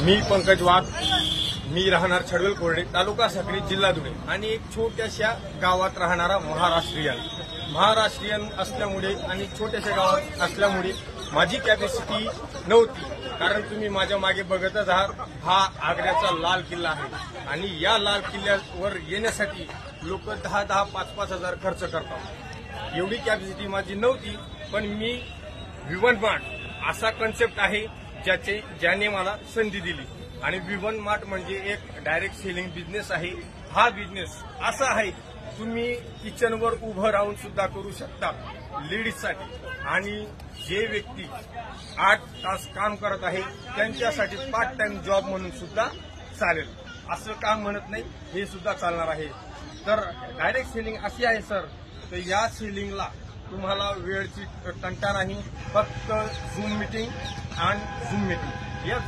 मी पंकज वाघ, मी राहणार छडवेल कोरडे, तालुका साक्री, जिल्हा धुळे आणि एक छोट्याशा गावात राहणारा महाराष्ट्रीयन असल्यामुळे आणि छोट्याशा गावात असल्यामुळे माझी कॅपॅसिटी नव्हती. कारण तुम्ही माझ्या मागे बघतच आहात, हा आग्र्याचा लाल किल्ला आहे आणि या लाल किल्ल्यावर येण्यासाठी लोक 10,000, 5,000 हजार खर्च करतात. एवढी कॅपॅसिटी माझी नव्हती. पण मी विवन मार्ट असा कन्सेप्ट आहे ज्याने मला संधी दिली आणि विवन मार्ट म्हणजे एक डायरेक्ट सेलिंग बिझनेस आहे. हा बिझनेस असा आहे, तुम्ही किचनवर उभं राहून सुद्धा करू शकता लेडीजसाठी, आणि जे व्यक्ती 8 तास काम करत आहे त्यांच्यासाठी पार्ट टाइम जॉब म्हणून सुद्धा चालेल. असं काम म्हणत नाही, हे सुद्धा चालणार आहे. तर डायरेक्ट सेलिंग अशी आहे सर, तर या सेलिंगला तुम्हाला वेळची तंटा नाही, फक्त झूम मीटिंग आणि झूम मीटिंग या